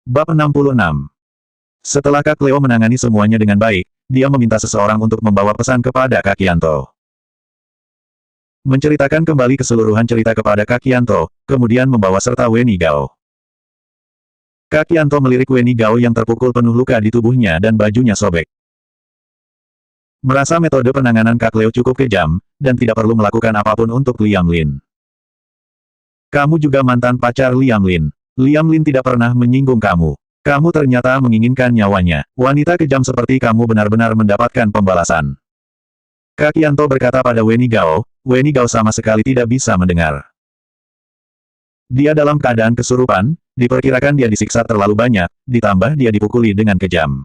Bab 66. Setelah Kak Leo menangani semuanya dengan baik, dia meminta seseorang untuk membawa pesan kepada Kak Yanto. Menceritakan kembali keseluruhan cerita kepada Kak Yanto, kemudian membawa serta Weni Gao. Kak Yanto melirik Weni Gao yang terpukul penuh luka di tubuhnya dan bajunya sobek. Merasa metode penanganan Kak Leo cukup kejam, dan tidak perlu melakukan apapun untuk Liam Lin. Kamu juga mantan pacar Liam Lin. Liam Lin tidak pernah menyinggung kamu. Kamu ternyata menginginkan nyawanya. Wanita kejam seperti kamu benar-benar mendapatkan pembalasan. Kak Yanto berkata pada Weni Gao sama sekali tidak bisa mendengar. Dia dalam keadaan kesurupan, diperkirakan dia disiksa terlalu banyak, ditambah dia dipukuli dengan kejam.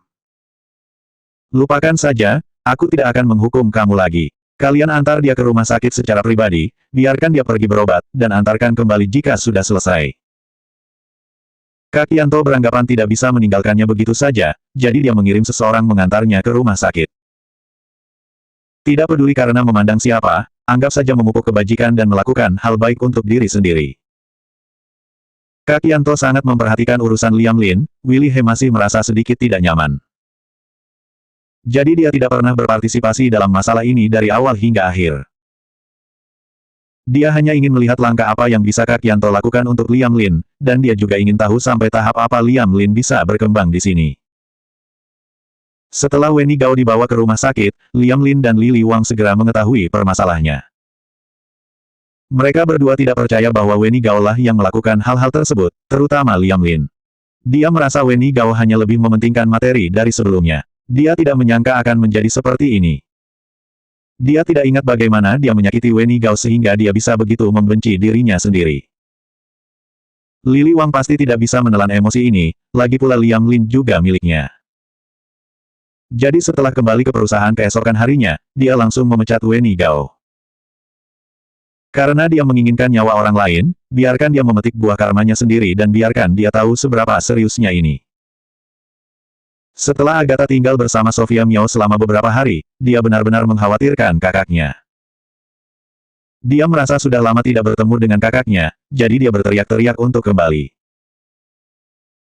Lupakan saja, aku tidak akan menghukum kamu lagi. Kalian antar dia ke rumah sakit secara pribadi, biarkan dia pergi berobat, dan antarkan kembali jika sudah selesai. Kak Yanto beranggapan tidak bisa meninggalkannya begitu saja, jadi dia mengirim seseorang mengantarnya ke rumah sakit. Tidak peduli karena memandang siapa, anggap saja memupuk kebajikan dan melakukan hal baik untuk diri sendiri. Kak Yanto sangat memperhatikan urusan Liam Lin, Willy He masih merasa sedikit tidak nyaman. Jadi dia tidak pernah berpartisipasi dalam masalah ini dari awal hingga akhir. Dia hanya ingin melihat langkah apa yang bisa Kak Yanto lakukan untuk Liam Lin, dan dia juga ingin tahu sampai tahap apa Liam Lin bisa berkembang di sini. Setelah Weni Gao dibawa ke rumah sakit, Liam Lin dan Lili Wang segera mengetahui permasalahannya. Mereka berdua tidak percaya bahwa Weni Gao lah yang melakukan hal-hal tersebut, terutama Liam Lin. Dia merasa Weni Gao hanya lebih mementingkan materi dari sebelumnya. Dia tidak menyangka akan menjadi seperti ini. Dia tidak ingat bagaimana dia menyakiti Weni Gao sehingga dia bisa begitu membenci dirinya sendiri. Lili Wang pasti tidak bisa menelan emosi ini, lagi pula Liam Lin juga miliknya. Jadi setelah kembali ke perusahaan keesokan harinya, dia langsung memecat Weni Gao. Karena dia menginginkan nyawa orang lain, biarkan dia memetik buah karmanya sendiri dan biarkan dia tahu seberapa seriusnya ini. Setelah Agatha tinggal bersama Sofia Miao selama beberapa hari, dia benar-benar mengkhawatirkan kakaknya. Dia merasa sudah lama tidak bertemu dengan kakaknya, jadi dia berteriak-teriak untuk kembali.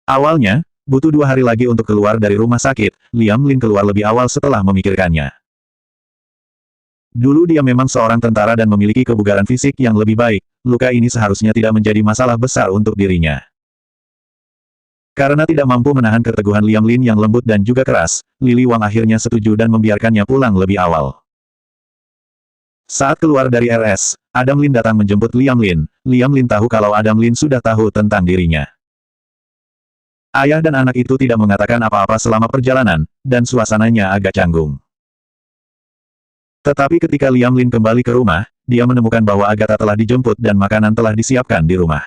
Awalnya, butuh 2 hari lagi untuk keluar dari rumah sakit, Liam Lin keluar lebih awal setelah memikirkannya. Dulu dia memang seorang tentara dan memiliki kebugaran fisik yang lebih baik, luka ini seharusnya tidak menjadi masalah besar untuk dirinya. Karena tidak mampu menahan keteguhan Liam Lin yang lembut dan juga keras, Lili Wang akhirnya setuju dan membiarkannya pulang lebih awal. Saat keluar dari RS, Adam Lin datang menjemput Liam Lin. Liam Lin tahu kalau Adam Lin sudah tahu tentang dirinya. Ayah dan anak itu tidak mengatakan apa-apa selama perjalanan, dan suasananya agak canggung. Tetapi ketika Liam Lin kembali ke rumah, dia menemukan bahwa Agatha telah dijemput dan makanan telah disiapkan di rumah.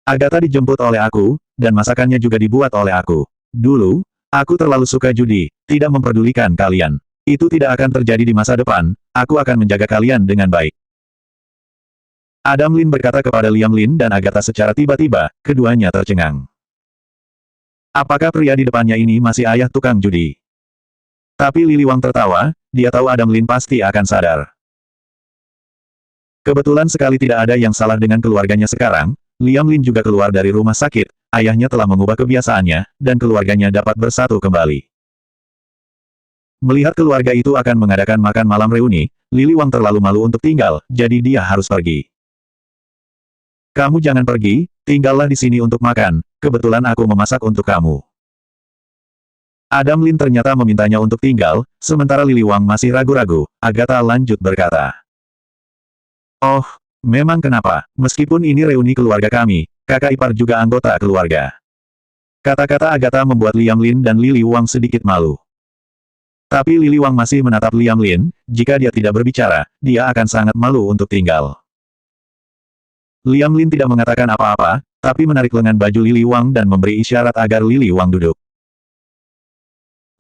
Agatha dijemput oleh aku, dan masakannya juga dibuat oleh aku. Dulu, aku terlalu suka judi, tidak memperdulikan kalian. Itu tidak akan terjadi di masa depan, aku akan menjaga kalian dengan baik. Adam Lin berkata kepada Liam Lin dan Agatha secara tiba-tiba, keduanya tercengang. Apakah pria di depannya ini masih ayah tukang judi? Tapi Lili Wang tertawa, dia tahu Adam Lin pasti akan sadar. Kebetulan sekali tidak ada yang salah dengan keluarganya sekarang, Liam Lin juga keluar dari rumah sakit, ayahnya telah mengubah kebiasaannya, dan keluarganya dapat bersatu kembali. Melihat keluarga itu akan mengadakan makan malam reuni, Lili Wang terlalu malu untuk tinggal, jadi dia harus pergi. Kamu jangan pergi, tinggallah di sini untuk makan, kebetulan aku memasak untuk kamu. Adam Lin ternyata memintanya untuk tinggal, sementara Lili Wang masih ragu-ragu, Agatha lanjut berkata. Oh, memang kenapa, meskipun ini reuni keluarga kami, kakak ipar juga anggota keluarga. Kata-kata Agatha membuat Liam Lin dan Lili Wang sedikit malu. Tapi Lili Wang masih menatap Liam Lin, jika dia tidak berbicara, dia akan sangat malu untuk tinggal. Liam Lin tidak mengatakan apa-apa, tapi menarik lengan baju Lili Wang dan memberi isyarat agar Lili Wang duduk.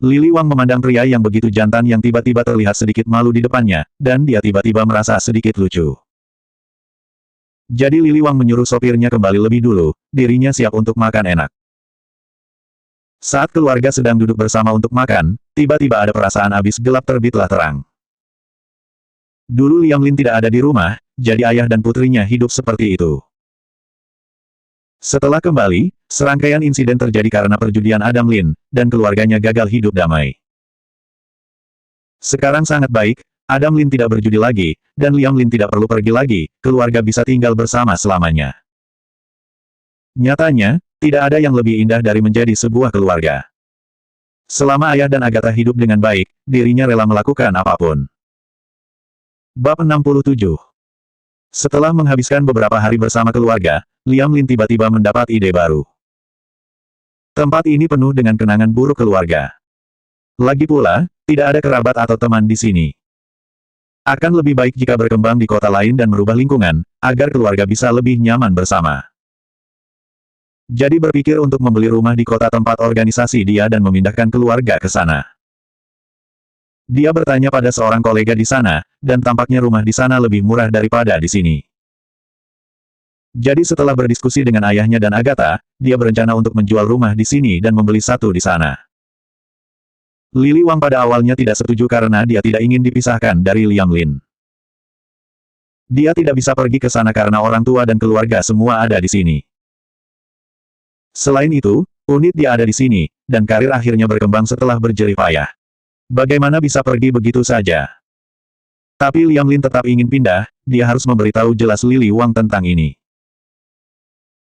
Lili Wang memandang pria yang begitu jantan yang tiba-tiba terlihat sedikit malu di depannya, dan dia tiba-tiba merasa sedikit lucu. Jadi Lili Wang menyuruh sopirnya kembali lebih dulu, dirinya siap untuk makan enak. Saat keluarga sedang duduk bersama untuk makan, tiba-tiba ada perasaan abis gelap terbitlah terang. Dulu Liam Lin tidak ada di rumah, jadi ayah dan putrinya hidup seperti itu. Setelah kembali, serangkaian insiden terjadi karena perjudian Adam Lin, dan keluarganya gagal hidup damai. Sekarang sangat baik, Adam Lin tidak berjudi lagi, dan Liam Lin tidak perlu pergi lagi, keluarga bisa tinggal bersama selamanya. Nyatanya, tidak ada yang lebih indah dari menjadi sebuah keluarga. Selama ayah dan Agatha hidup dengan baik, dirinya rela melakukan apapun. Bab 67. Setelah menghabiskan beberapa hari bersama keluarga, Liam Lin tiba-tiba mendapat ide baru. Tempat ini penuh dengan kenangan buruk keluarga. Lagi pula, tidak ada kerabat atau teman di sini. Akan lebih baik jika berkembang di kota lain dan merubah lingkungan, agar keluarga bisa lebih nyaman bersama. Jadi berpikir untuk membeli rumah di kota tempat organisasi dia dan memindahkan keluarga ke sana. Dia bertanya pada seorang kolega di sana, dan tampaknya rumah di sana lebih murah daripada di sini. Jadi setelah berdiskusi dengan ayahnya dan Agatha, dia berencana untuk menjual rumah di sini dan membeli satu di sana. Lili Wang pada awalnya tidak setuju karena dia tidak ingin dipisahkan dari Liam Lin. Dia tidak bisa pergi ke sana karena orang tua dan keluarga semua ada di sini. Selain itu, unit dia ada di sini, dan karir akhirnya berkembang setelah berjerih payah. Bagaimana bisa pergi begitu saja? Tapi Liam Lin tetap ingin pindah, dia harus memberitahu jelas Lili Wang tentang ini.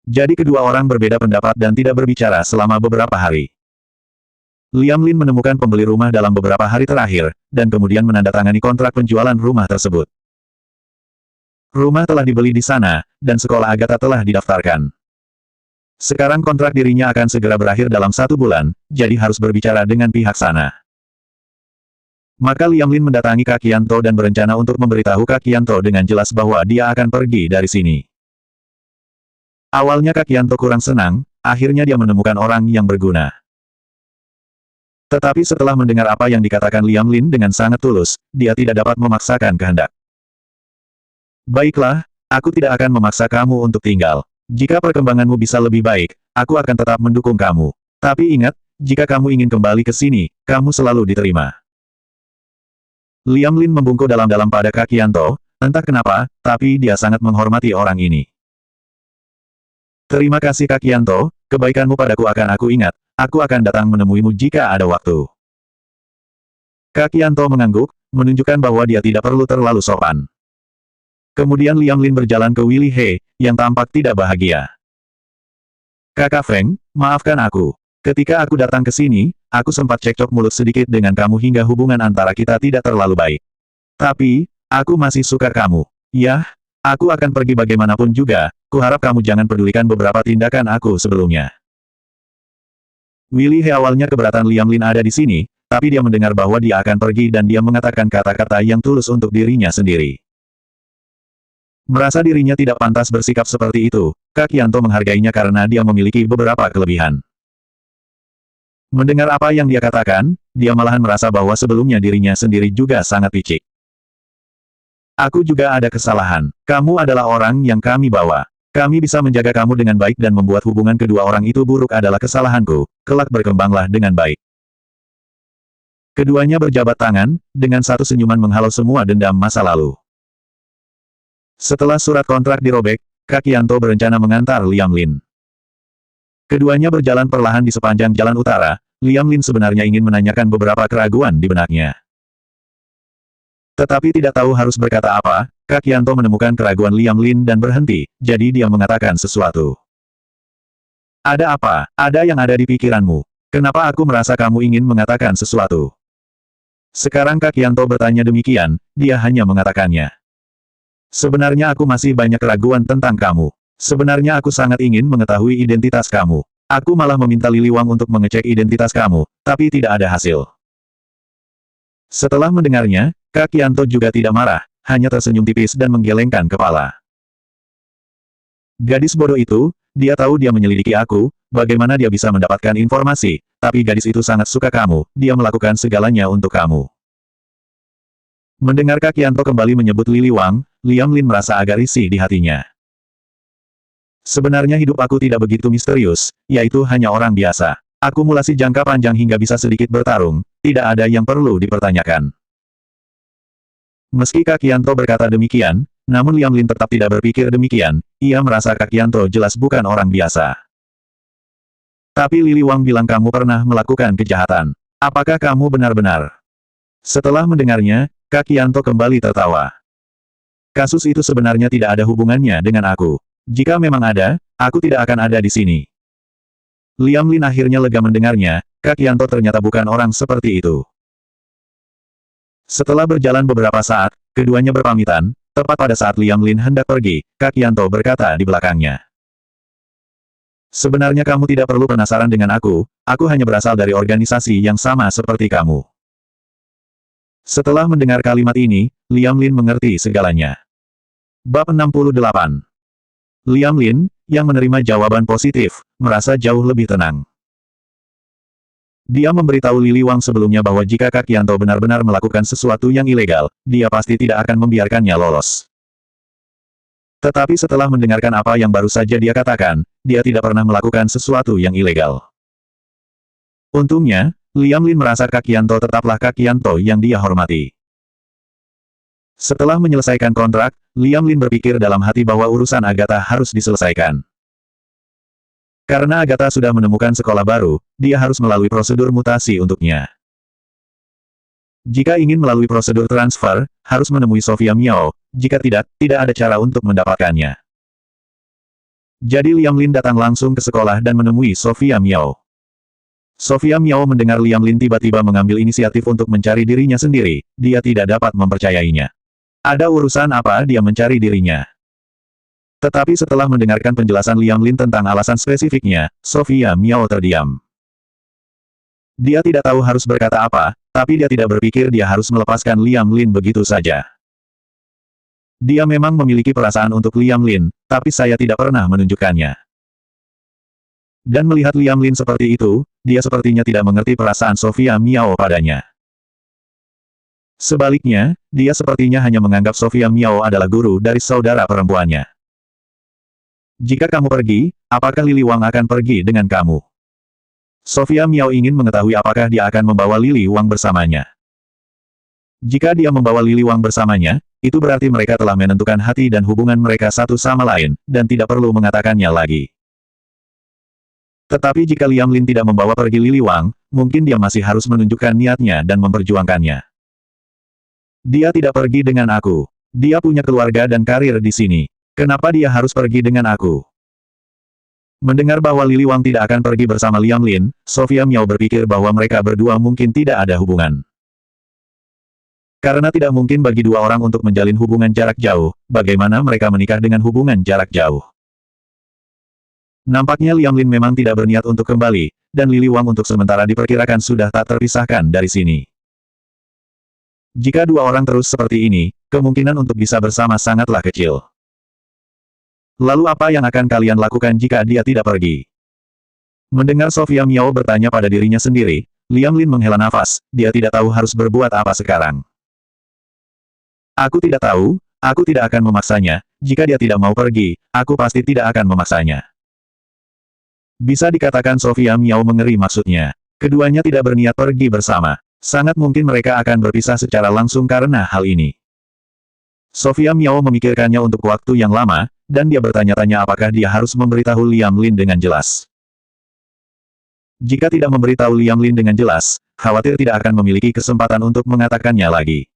Jadi kedua orang berbeda pendapat dan tidak berbicara selama beberapa hari. Liam Lin menemukan pembeli rumah dalam beberapa hari terakhir, dan kemudian menandatangani kontrak penjualan rumah tersebut. Rumah telah dibeli di sana, dan sekolah Agatha telah didaftarkan. Sekarang kontrak dirinya akan segera berakhir dalam 1 bulan, jadi harus berbicara dengan pihak sana. Maka Liam Lin mendatangi Kak Qianto dan berencana untuk memberitahu Kak Qianto dengan jelas bahwa dia akan pergi dari sini. Awalnya Kak Qianto kurang senang, akhirnya dia menemukan orang yang berguna. Tetapi setelah mendengar apa yang dikatakan Liam Lin dengan sangat tulus, dia tidak dapat memaksakan kehendak. Baiklah, aku tidak akan memaksa kamu untuk tinggal. Jika perkembanganmu bisa lebih baik, aku akan tetap mendukung kamu. Tapi ingat, jika kamu ingin kembali ke sini, kamu selalu diterima. Liam Lin membungkuk dalam-dalam pada Kak Qianto, entah kenapa, tapi dia sangat menghormati orang ini. Terima kasih Kak Qianto, kebaikanmu padaku akan aku ingat. Aku akan datang menemuimu jika ada waktu. Kak Qianto mengangguk, menunjukkan bahwa dia tidak perlu terlalu sopan. Kemudian Liam Lin berjalan ke Willy He, yang tampak tidak bahagia. Kakak Feng, maafkan aku. Ketika aku datang ke sini, aku sempat cekcok mulut sedikit dengan kamu hingga hubungan antara kita tidak terlalu baik. Tapi, aku masih suka kamu. Yah, aku akan pergi bagaimanapun juga, kuharap kamu jangan pedulikan beberapa tindakan aku sebelumnya. Willy He awalnya keberatan Liam Lin ada di sini, tapi dia mendengar bahwa dia akan pergi dan dia mengatakan kata-kata yang tulus untuk dirinya sendiri. Merasa dirinya tidak pantas bersikap seperti itu, Kak Qianto menghargainya karena dia memiliki beberapa kelebihan. Mendengar apa yang dia katakan, dia malahan merasa bahwa sebelumnya dirinya sendiri juga sangat picik. Aku juga ada kesalahan. Kamu adalah orang yang kami bawa. Kami bisa menjaga kamu dengan baik dan membuat hubungan kedua orang itu buruk adalah kesalahanku, kelak berkembanglah dengan baik. Keduanya berjabat tangan, dengan satu senyuman menghalau semua dendam masa lalu. Setelah surat kontrak dirobek, Kak Qianto berencana mengantar Liam Lin. Keduanya berjalan perlahan di sepanjang jalan utara, Liam Lin sebenarnya ingin menanyakan beberapa keraguan di benaknya. Tetapi tidak tahu harus berkata apa, Kak Qianto menemukan keraguan Liam Lin dan berhenti, jadi dia mengatakan sesuatu. Ada apa? Ada yang ada di pikiranmu. Kenapa aku merasa kamu ingin mengatakan sesuatu? Sekarang Kak Qianto bertanya demikian, dia hanya mengatakannya. Sebenarnya aku masih banyak keraguan tentang kamu. Sebenarnya aku sangat ingin mengetahui identitas kamu. Aku malah meminta Lili Wang untuk mengecek identitas kamu, tapi tidak ada hasil. Setelah mendengarnya, Kak Qianto juga tidak marah, hanya tersenyum tipis dan menggelengkan kepala. Gadis bodoh itu, dia tahu dia menyelidiki aku, bagaimana dia bisa mendapatkan informasi, tapi gadis itu sangat suka kamu, dia melakukan segalanya untuk kamu. Mendengar Kak Qianto kembali menyebut Lili Wang, Liam Lin merasa agak risih di hatinya. Sebenarnya hidup aku tidak begitu misterius, yaitu hanya orang biasa. Akumulasi jangka panjang hingga bisa sedikit bertarung, tidak ada yang perlu dipertanyakan. Meski Kak Qianto berkata demikian, Namun Liam Lin tetap tidak berpikir demikian, ia merasa Kak Yanto jelas bukan orang biasa. Tapi Lili Wang bilang kamu pernah melakukan kejahatan. Apakah kamu benar-benar? Setelah mendengarnya, Kak Yanto kembali tertawa. Kasus itu sebenarnya tidak ada hubungannya dengan aku. Jika memang ada, aku tidak akan ada di sini. Liam Lin akhirnya lega mendengarnya, Kak Yanto ternyata bukan orang seperti itu. Setelah berjalan beberapa saat, keduanya berpamitan, tepat pada saat Liam Lin hendak pergi, Kak Yanto berkata di belakangnya. Sebenarnya kamu tidak perlu penasaran dengan aku hanya berasal dari organisasi yang sama seperti kamu. Setelah mendengar kalimat ini, Liam Lin mengerti segalanya. Bab 68. Liam Lin, yang menerima jawaban positif, merasa jauh lebih tenang. Dia memberitahu Lili Wang sebelumnya bahwa jika Kak Yanto benar-benar melakukan sesuatu yang ilegal, dia pasti tidak akan membiarkannya lolos. Tetapi setelah mendengarkan apa yang baru saja dia katakan, dia tidak pernah melakukan sesuatu yang ilegal. Untungnya, Liam Lin merasa Kak Yanto tetaplah Kak Yanto yang dia hormati. Setelah menyelesaikan kontrak, Liam Lin berpikir dalam hati bahwa urusan Agatha harus diselesaikan. Karena Agatha sudah menemukan sekolah baru, dia harus melalui prosedur mutasi untuknya. Jika ingin melalui prosedur transfer, harus menemui Sofia Miao, jika tidak, tidak ada cara untuk mendapatkannya. Jadi Liam Lin datang langsung ke sekolah dan menemui Sofia Miao. Sofia Miao mendengar Liam Lin tiba-tiba mengambil inisiatif untuk mencari dirinya sendiri, dia tidak dapat mempercayainya. Ada urusan apa dia mencari dirinya? Tetapi setelah mendengarkan penjelasan Liam Lin tentang alasan spesifiknya, Sofia Miao terdiam. Dia tidak tahu harus berkata apa, tapi dia tidak berpikir dia harus melepaskan Liam Lin begitu saja. Dia memang memiliki perasaan untuk Liam Lin, tapi saya tidak pernah menunjukkannya. Dan melihat Liam Lin seperti itu, dia sepertinya tidak mengerti perasaan Sofia Miao padanya. Sebaliknya, dia sepertinya hanya menganggap Sofia Miao adalah guru dari saudara perempuannya. Jika kamu pergi, apakah Lili Wang akan pergi dengan kamu? Sofia Miao ingin mengetahui apakah dia akan membawa Lili Wang bersamanya. Jika dia membawa Lili Wang bersamanya, itu berarti mereka telah menentukan hati dan hubungan mereka satu sama lain, dan tidak perlu mengatakannya lagi. Tetapi jika Liam Lin tidak membawa pergi Lili Wang, mungkin dia masih harus menunjukkan niatnya dan memperjuangkannya. Dia tidak pergi dengan aku. Dia punya keluarga dan karir di sini. Kenapa dia harus pergi dengan aku? Mendengar bahwa Lili Wang tidak akan pergi bersama Liam Lin, Sofia Miao berpikir bahwa mereka berdua mungkin tidak ada hubungan. Karena tidak mungkin bagi dua orang untuk menjalin hubungan jarak jauh, bagaimana mereka menikah dengan hubungan jarak jauh? Nampaknya Liam Lin memang tidak berniat untuk kembali, dan Lili Wang untuk sementara diperkirakan sudah tak terpisahkan dari sini. Jika dua orang terus seperti ini, kemungkinan untuk bisa bersama sangatlah kecil. Lalu apa yang akan kalian lakukan jika dia tidak pergi? Mendengar Sofia Miao bertanya pada dirinya sendiri, Liam Lin menghela nafas, dia tidak tahu harus berbuat apa sekarang. Aku tidak tahu, aku tidak akan memaksanya, jika dia tidak mau pergi, aku pasti tidak akan memaksanya. Bisa dikatakan Sofia Miao mengeri maksudnya. Keduanya tidak berniat pergi bersama. Sangat mungkin mereka akan berpisah secara langsung karena hal ini. Sofia Miao memikirkannya untuk waktu yang lama, dan dia bertanya-tanya apakah dia harus memberitahu Liam Lin dengan jelas. Jika tidak memberitahu Liam Lin dengan jelas, khawatir tidak akan memiliki kesempatan untuk mengatakannya lagi.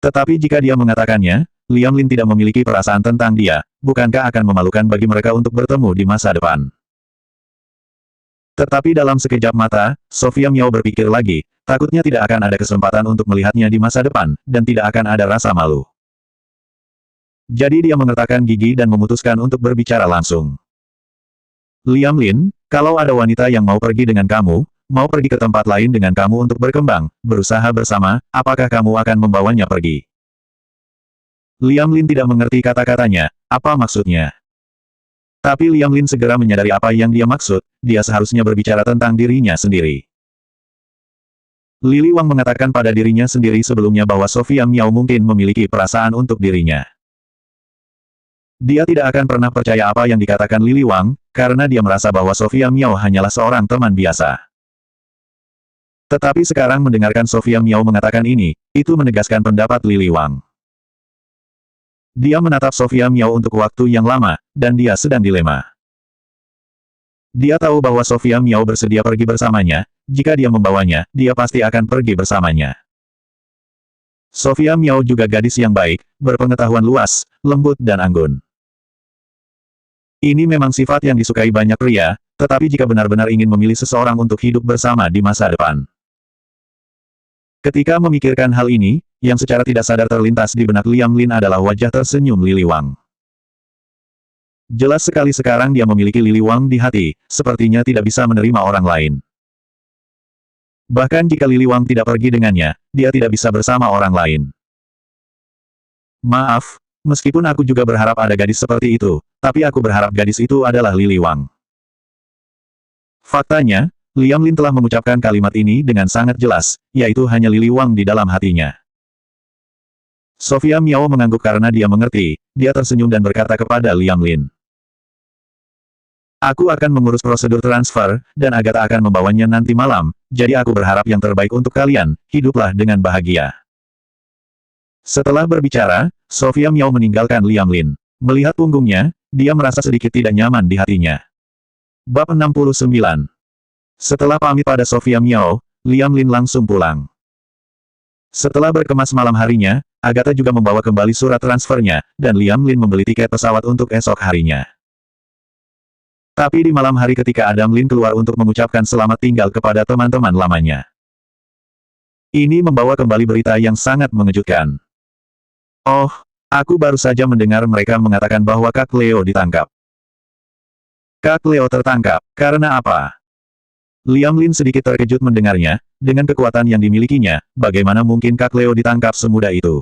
Tetapi jika dia mengatakannya, Liam Lin tidak memiliki perasaan tentang dia, bukankah akan memalukan bagi mereka untuk bertemu di masa depan? Tetapi dalam sekejap mata, Sofia Miao berpikir lagi, takutnya tidak akan ada kesempatan untuk melihatnya di masa depan, dan tidak akan ada rasa malu. Jadi dia mengertakkan gigi dan memutuskan untuk berbicara langsung. Liam Lin, kalau ada wanita yang mau pergi dengan kamu, mau pergi ke tempat lain dengan kamu untuk berkembang, berusaha bersama, apakah kamu akan membawanya pergi? Liam Lin tidak mengerti kata-katanya, apa maksudnya? Tapi Liam Lin segera menyadari apa yang dia maksud, dia seharusnya berbicara tentang dirinya sendiri. Lili Wang mengatakan pada dirinya sendiri sebelumnya bahwa Sofia Miao mungkin memiliki perasaan untuk dirinya. Dia tidak akan pernah percaya apa yang dikatakan Lili Wang, karena dia merasa bahwa Sofia Miao hanyalah seorang teman biasa. Tetapi sekarang mendengarkan Sofia Miao mengatakan ini, itu menegaskan pendapat Lili Wang. Dia menatap Sofia Miao untuk waktu yang lama, dan dia sedang dilema. Dia tahu bahwa Sofia Miao bersedia pergi bersamanya, jika dia membawanya, dia pasti akan pergi bersamanya. Sofia Miao juga gadis yang baik, berpengetahuan luas, lembut dan anggun. Ini memang sifat yang disukai banyak pria, tetapi jika benar-benar ingin memilih seseorang untuk hidup bersama di masa depan. Ketika memikirkan hal ini, yang secara tidak sadar terlintas di benak Liam Lin adalah wajah tersenyum Lili Wang. Jelas sekali sekarang dia memiliki Lili Wang di hati, sepertinya tidak bisa menerima orang lain. Bahkan jika Lili Wang tidak pergi dengannya, dia tidak bisa bersama orang lain. Maaf, meskipun aku juga berharap ada gadis seperti itu, tapi aku berharap gadis itu adalah Lili Wang. Faktanya, Liam Lin telah mengucapkan kalimat ini dengan sangat jelas, yaitu hanya Lili Wang di dalam hatinya. Sofia Miao mengangguk karena dia mengerti, dia tersenyum dan berkata kepada Liam Lin. Aku akan mengurus prosedur transfer, dan Agatha akan membawanya nanti malam, jadi aku berharap yang terbaik untuk kalian, hiduplah dengan bahagia. Setelah berbicara, Sofia Miao meninggalkan Liam Lin. Melihat punggungnya, dia merasa sedikit tidak nyaman di hatinya. Bab 69. Setelah pamit pada Sofia Miao, Liam Lin langsung pulang. Setelah berkemas malam harinya, Agatha juga membawa kembali surat transfernya, dan Liam Lin membeli tiket pesawat untuk esok harinya. Tapi di malam hari ketika Adam Lin keluar untuk mengucapkan selamat tinggal kepada teman-teman lamanya. Ini membawa kembali berita yang sangat mengejutkan. Oh, aku baru saja mendengar mereka mengatakan bahwa Kak Leo ditangkap. Kak Leo tertangkap, karena apa? Liam Lin sedikit terkejut mendengarnya, dengan kekuatan yang dimilikinya, bagaimana mungkin Kak Leo ditangkap semudah itu?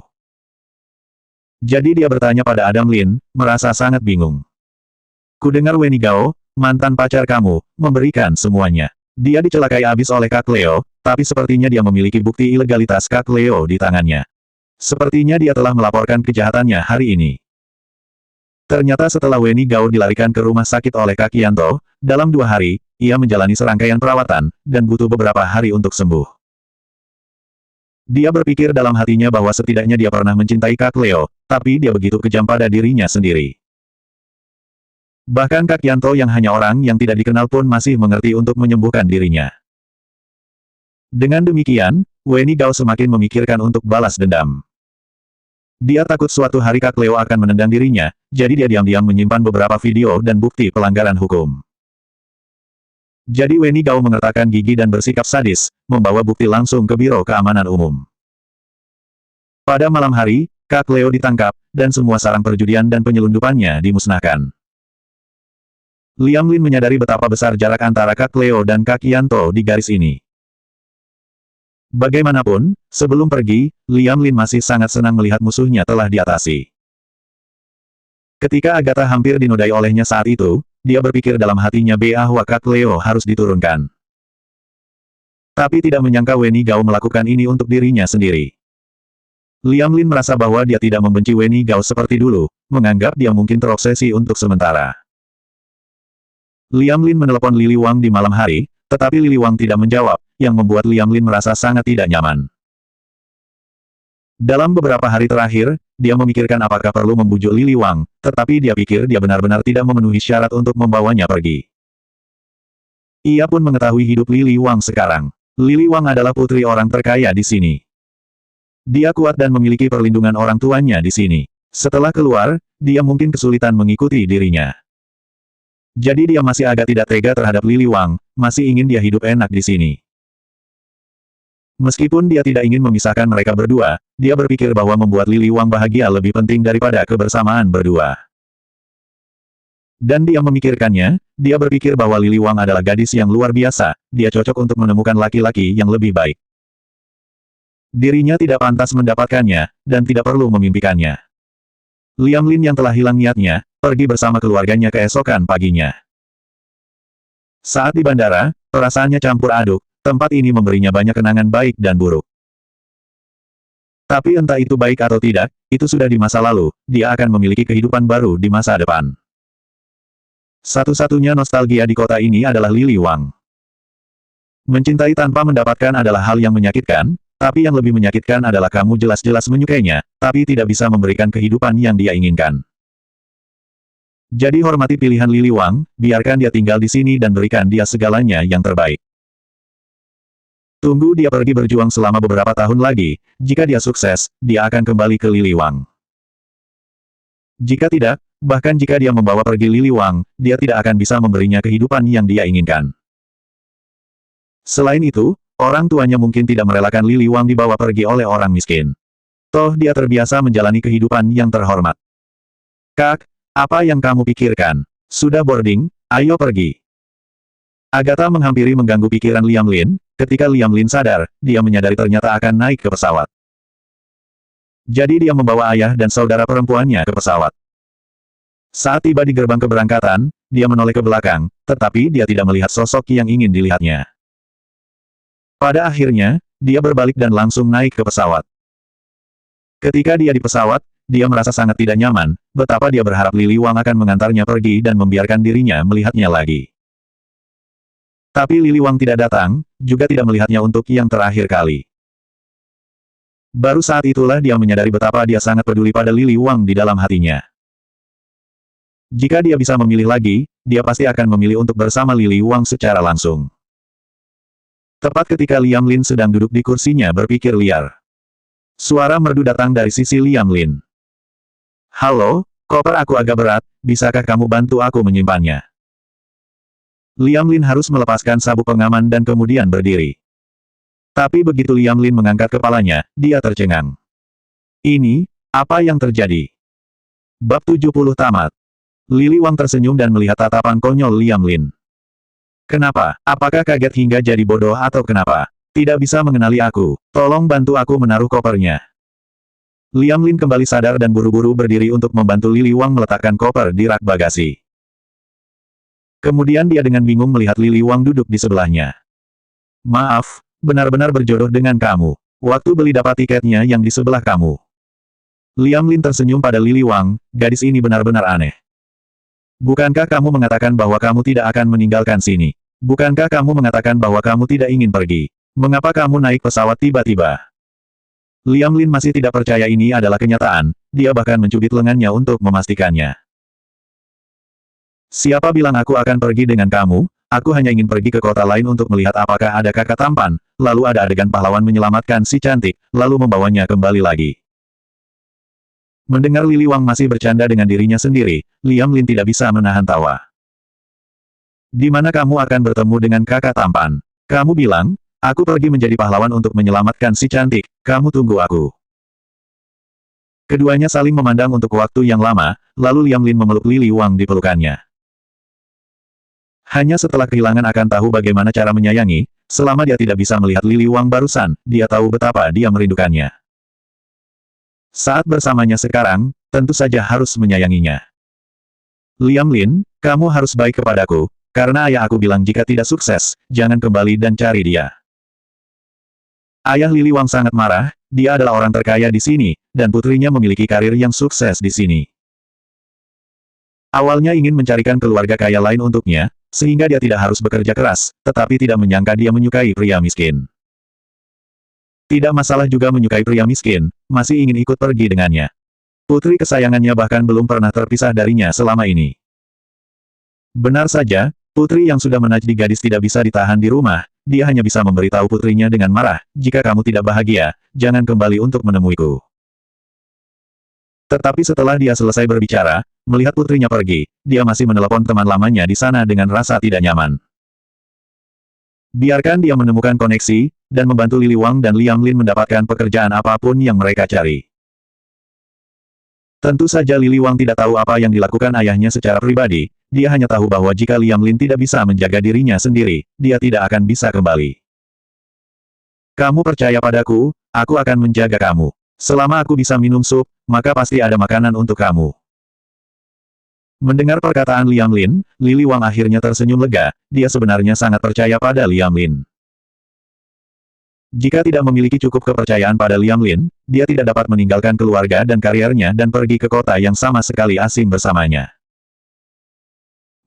Jadi dia bertanya pada Adam Lin, merasa sangat bingung. Kudengar Weni Gao, mantan pacar kamu, memberikan semuanya. Dia dicelakai habis oleh Kak Leo, tapi sepertinya dia memiliki bukti ilegalitas Kak Leo di tangannya. Sepertinya dia telah melaporkan kejahatannya hari ini. Ternyata setelah Weni Gao dilarikan ke rumah sakit oleh Kak Yanto, dalam 2 hari, ia menjalani serangkaian perawatan, dan butuh beberapa hari untuk sembuh. Dia berpikir dalam hatinya bahwa setidaknya dia pernah mencintai Kak Leo, tapi dia begitu kejam pada dirinya sendiri. Bahkan Kak Yanto yang hanya orang yang tidak dikenal pun masih mengerti untuk menyembuhkan dirinya. Dengan demikian, Weni Gao semakin memikirkan untuk balas dendam. Dia takut suatu hari Kak Leo akan menendang dirinya, jadi dia diam-diam menyimpan beberapa video dan bukti pelanggaran hukum. Jadi Weni Gao mengertakkan gigi dan bersikap sadis, membawa bukti langsung ke Biro Keamanan Umum. Pada malam hari, Kak Leo ditangkap, dan semua sarang perjudian dan penyelundupannya dimusnahkan. Liam Lin menyadari betapa besar jarak antara Kak Leo dan Kak Yanto di garis ini. Bagaimanapun, sebelum pergi, Liam Lin masih sangat senang melihat musuhnya telah diatasi. Ketika Agatha hampir dinodai olehnya saat itu, dia berpikir dalam hatinya bahwa Kak Leo harus diturunkan. Tapi tidak menyangka Weni Gao melakukan ini untuk dirinya sendiri. Liam Lin merasa bahwa dia tidak membenci Weni Gao seperti dulu, menganggap dia mungkin terobsesi untuk sementara. Liam Lin menelepon Lili Wang di malam hari, tetapi Lili Wang tidak menjawab, yang membuat Liam Lin merasa sangat tidak nyaman. Dalam beberapa hari terakhir, dia memikirkan apakah perlu membujuk Lili Wang, tetapi dia pikir dia benar-benar tidak memenuhi syarat untuk membawanya pergi. Ia pun mengetahui hidup Lili Wang sekarang. Lili Wang adalah putri orang terkaya di sini. Dia kuat dan memiliki perlindungan orang tuanya di sini. Setelah keluar, dia mungkin kesulitan mengikuti dirinya. Jadi dia masih agak tidak tega terhadap Lili Wang, masih ingin dia hidup enak di sini. Meskipun dia tidak ingin memisahkan mereka berdua, dia berpikir bahwa membuat Lili Wang bahagia lebih penting daripada kebersamaan berdua. Dan dia memikirkannya, dia berpikir bahwa Lili Wang adalah gadis yang luar biasa, dia cocok untuk menemukan laki-laki yang lebih baik. Dirinya tidak pantas mendapatkannya, dan tidak perlu memimpikannya. Liam Lin yang telah hilang niatnya, pergi bersama keluarganya keesokan paginya. Saat di bandara, perasaannya campur aduk, tempat ini memberinya banyak kenangan baik dan buruk. Tapi entah itu baik atau tidak, itu sudah di masa lalu, dia akan memiliki kehidupan baru di masa depan. Satu-satunya nostalgia di kota ini adalah Lili Wang. Mencintai tanpa mendapatkan adalah hal yang menyakitkan, Tapi yang lebih menyakitkan adalah kamu jelas-jelas menyukainya, tapi tidak bisa memberikan kehidupan yang dia inginkan. Jadi hormati pilihan Lili Wang, biarkan dia tinggal di sini dan berikan dia segalanya yang terbaik. Tunggu dia pergi berjuang selama beberapa tahun lagi, jika dia sukses, dia akan kembali ke Lili Wang. Jika tidak, bahkan jika dia membawa pergi Lili Wang, dia tidak akan bisa memberinya kehidupan yang dia inginkan. Selain itu, orang tuanya mungkin tidak merelakan Lili Wang dibawa pergi oleh orang miskin. Toh dia terbiasa menjalani kehidupan yang terhormat. Kak, apa yang kamu pikirkan? Sudah boarding, ayo pergi. Agatha menghampiri mengganggu pikiran Liam Lin, ketika Liam Lin sadar, dia menyadari ternyata akan naik ke pesawat. Jadi dia membawa ayah dan saudara perempuannya ke pesawat. Saat tiba di gerbang keberangkatan, dia menoleh ke belakang, tetapi dia tidak melihat sosok yang ingin dilihatnya. Pada akhirnya, dia berbalik dan langsung naik ke pesawat. Ketika dia di pesawat, dia merasa sangat tidak nyaman, betapa dia berharap Lili Wang akan mengantarnya pergi dan membiarkan dirinya melihatnya lagi. Tapi Lili Wang tidak datang, juga tidak melihatnya untuk yang terakhir kali. Baru saat itulah dia menyadari betapa dia sangat peduli pada Lili Wang di dalam hatinya. Jika dia bisa memilih lagi, dia pasti akan memilih untuk bersama Lili Wang secara langsung. Tepat ketika Liam Lin sedang duduk di kursinya berpikir liar. Suara merdu datang dari sisi Liam Lin. Halo, koper aku agak berat, bisakah kamu bantu aku menyimpannya? Liam Lin harus melepaskan sabuk pengaman dan kemudian berdiri. Tapi begitu Liam Lin mengangkat kepalanya, dia tercengang. Ini, apa yang terjadi? Bab 70 tamat. Lili Wang tersenyum dan melihat tatapan konyol Liam Lin. Kenapa? Apakah kaget hingga jadi bodoh atau kenapa? Tidak bisa mengenali aku. Tolong bantu aku menaruh kopernya. Liam Lin kembali sadar dan buru-buru berdiri untuk membantu Lili Wang meletakkan koper di rak bagasi. Kemudian dia dengan bingung melihat Lili Wang duduk di sebelahnya. Maaf, benar-benar berjodoh dengan kamu. Waktu beli dapat tiketnya yang di sebelah kamu. Liam Lin tersenyum pada Lili Wang, gadis ini benar-benar aneh. Bukankah kamu mengatakan bahwa kamu tidak akan meninggalkan sini? Bukankah kamu mengatakan bahwa kamu tidak ingin pergi? Mengapa kamu naik pesawat tiba-tiba? Liam Lin masih tidak percaya ini adalah kenyataan, dia bahkan mencubit lengannya untuk memastikannya. Siapa bilang aku akan pergi dengan kamu? Aku hanya ingin pergi ke kota lain untuk melihat apakah ada kakak tampan, lalu ada adegan pahlawan menyelamatkan si cantik, lalu membawanya kembali lagi. Mendengar Lili Wang masih bercanda dengan dirinya sendiri, Liam Lin tidak bisa menahan tawa. Di mana kamu akan bertemu dengan kakak tampan? Kamu bilang, aku pergi menjadi pahlawan untuk menyelamatkan si cantik, kamu tunggu aku. Keduanya saling memandang untuk waktu yang lama, lalu Liam Lin memeluk Lili Wang di pelukannya. Hanya setelah kehilangan akan tahu bagaimana cara menyayangi, selama dia tidak bisa melihat Lili Wang barusan, dia tahu betapa dia merindukannya. Saat bersamanya sekarang, tentu saja harus menyayanginya. Liam Lin, kamu harus baik kepadaku, karena ayah aku bilang jika tidak sukses, jangan kembali dan cari dia. Ayah Lili Wang sangat marah, dia adalah orang terkaya di sini, dan putrinya memiliki karir yang sukses di sini. Awalnya ingin mencarikan keluarga kaya lain untuknya, sehingga dia tidak harus bekerja keras, tetapi tidak menyangka dia menyukai pria miskin. Tidak masalah juga menyukai pria miskin, masih ingin ikut pergi dengannya. Putri kesayangannya bahkan belum pernah terpisah darinya selama ini. Benar saja, putri yang sudah menajdi gadis tidak bisa ditahan di rumah, dia hanya bisa memberitahu putrinya dengan marah, jika kamu tidak bahagia, jangan kembali untuk menemuiku. Tetapi setelah dia selesai berbicara, melihat putrinya pergi, dia masih menelepon teman lamanya di sana dengan rasa tidak nyaman. Biarkan dia menemukan koneksi, dan membantu Lili Wang dan Liam Lin mendapatkan pekerjaan apapun yang mereka cari. Tentu saja Lili Wang tidak tahu apa yang dilakukan ayahnya secara pribadi, dia hanya tahu bahwa jika Liam Lin tidak bisa menjaga dirinya sendiri, dia tidak akan bisa kembali. Kamu percaya padaku, aku akan menjaga kamu. Selama aku bisa minum sup, maka pasti ada makanan untuk kamu. Mendengar perkataan Liam Lin, Lili Wang akhirnya tersenyum lega, dia sebenarnya sangat percaya pada Liam Lin. Jika tidak memiliki cukup kepercayaan pada Liam Lin, dia tidak dapat meninggalkan keluarga dan kariernya dan pergi ke kota yang sama sekali asing bersamanya.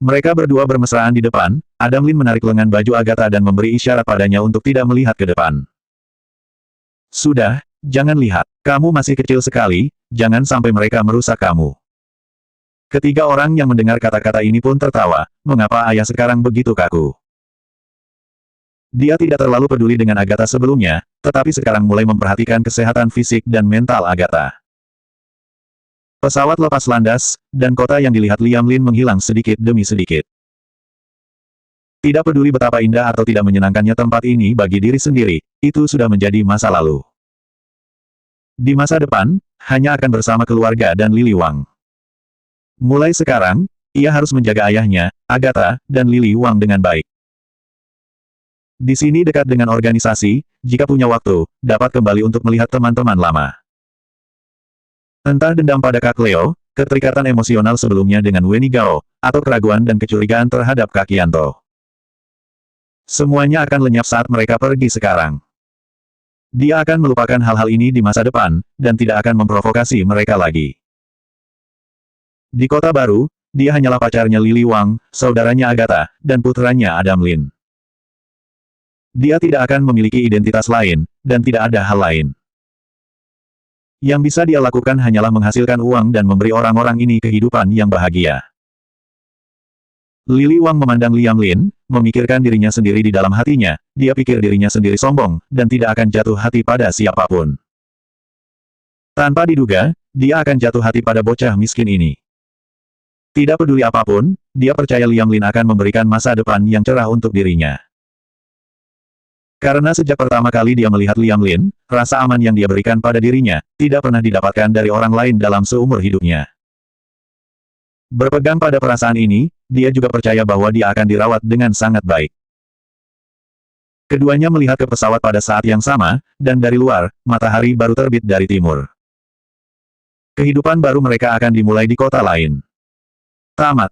Mereka berdua bermesraan di depan, Adam Lin menarik lengan baju Agatha dan memberi isyarat padanya untuk tidak melihat ke depan. Sudah, jangan lihat. Kamu masih kecil sekali, jangan sampai mereka merusak kamu. Ketiga orang yang mendengar kata-kata ini pun tertawa, mengapa ayah sekarang begitu kaku? Dia tidak terlalu peduli dengan Agatha sebelumnya, tetapi sekarang mulai memperhatikan kesehatan fisik dan mental Agatha. Pesawat lepas landas, dan kota yang dilihat Liam Lin menghilang sedikit demi sedikit. Tidak peduli betapa indah atau tidak menyenangkannya tempat ini bagi diri sendiri, itu sudah menjadi masa lalu. Di masa depan, hanya akan bersama keluarga dan Lily Wang. Mulai sekarang, ia harus menjaga ayahnya, Agatha, dan Lily Wang dengan baik. Di sini dekat dengan organisasi, jika punya waktu, dapat kembali untuk melihat teman-teman lama. Entah dendam pada Kak Leo, keterikatan emosional sebelumnya dengan Weni Gao, atau keraguan dan kecurigaan terhadap Kak Yanto. Semuanya akan lenyap saat mereka pergi sekarang. Dia akan melupakan hal-hal ini di masa depan, dan tidak akan memprovokasi mereka lagi. Di kota baru, dia hanyalah pacarnya Lily Wang, saudaranya Agatha, dan putranya Adam Lin. Dia tidak akan memiliki identitas lain, dan tidak ada hal lain. Yang bisa dia lakukan hanyalah menghasilkan uang dan memberi orang-orang ini kehidupan yang bahagia. Lily Wang memandang Liam Lin, memikirkan dirinya sendiri di dalam hatinya, dia pikir dirinya sendiri sombong, dan tidak akan jatuh hati pada siapapun. Tanpa diduga, dia akan jatuh hati pada bocah miskin ini. Tidak peduli apapun, dia percaya Liam Lin akan memberikan masa depan yang cerah untuk dirinya. Karena sejak pertama kali dia melihat Liam Lin, rasa aman yang dia berikan pada dirinya, tidak pernah didapatkan dari orang lain dalam seumur hidupnya. Berpegang pada perasaan ini, dia juga percaya bahwa dia akan dirawat dengan sangat baik. Keduanya melihat ke pesawat pada saat yang sama, dan dari luar, matahari baru terbit dari timur. Kehidupan baru mereka akan dimulai di kota lain. Tamat.